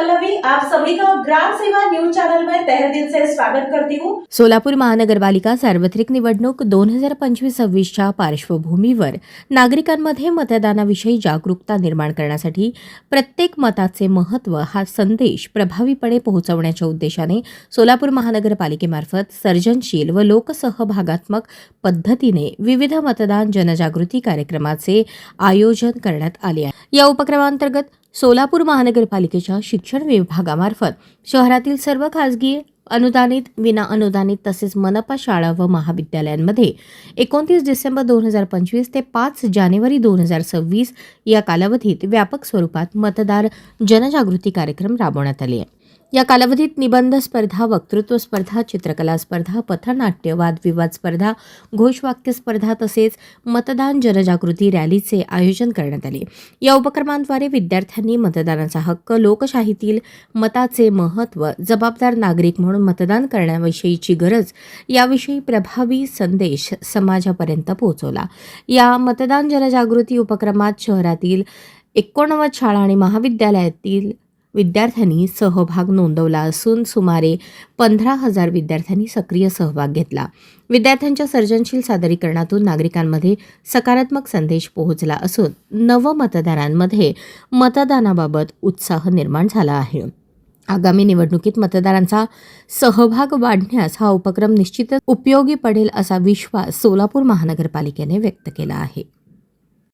पल्लवी, आप सभी का ग्राम सेवा न्यूज चैनल में तहे दिल से स्वागत करती हूँ। सोलापूर महानगरपालिका सार्वत्रिक निवडणूक 2025-26च्या पार्श्वभूमीवर नागरिकांमध्ये मतदानाविषयी जागरूकता निर्माण करण्यासाठी प्रत्येक मताचे महत्त्व हा संदेश प्रभावीपणे पोहोचवण्याच्या उद्देशाने सोलापूर महानगरपालिकेमार्फत सर्जनशील व लोकसहभागात्मक पद्धतीने विविध मतदान जनजागृती कार्यक्रमाचे आयोजन करण्यात आले आहे। या उपक्रमांतर्गत सोलापूर महानगरपालिकेच्या शिक्षण विभागामार्फत शहरातील सर्व खासगी अनुदानित, विना अनुदानित तसेच मनपा शाळा व महाविद्यालयांमध्ये 29 डिसेंबर 2025 ते 5 जानेवारी 2026 या कालावधीत व्यापक स्वरूपात मतदार जनजागृती कार्यक्रम राबवण्यात आले आहे। या कालावधीत निबंध स्पर्धा, वक्तृत्व स्पर्धा, चित्रकला स्पर्धा, पथनाट्य, वादविवाद स्पर्धा, घोषवाक्य स्पर्धा तसेच मतदान जनजागृती रॅलीचे आयोजन करण्यात आले। या उपक्रमांद्वारे विद्यार्थ्यांनी मतदानाचा हक्क, लोकशाहीतील मताचे महत्त्व, जबाबदार नागरिक म्हणून मतदान करण्याविषयीची गरज याविषयी प्रभावी संदेश समाजापर्यंत पोहोचवला। या मतदान जनजागृती उपक्रमात शहरातील 89 शाळा आणि महाविद्यालयातील विद्यार्थ्यांनी सहभाग नोंदवला असून सुमारे 15,000 विद्यार्थ्यांनी सक्रिय सहभाग घेतला। विद्यार्थ्यांच्या सर्जनशील सादरीकरणातून नागरिकांमध्ये सकारात्मक संदेश पोहोचला असून नवमतदारांमध्ये मतदानाबाबत उत्साह निर्माण झाला आहे। आगामी निवडणुकीत मतदारांचा सहभाग वाढण्यास हा उपक्रम निश्चितच उपयोगी पडेल असा विश्वास सोलापूर महानगरपालिकेने व्यक्त केला आहे।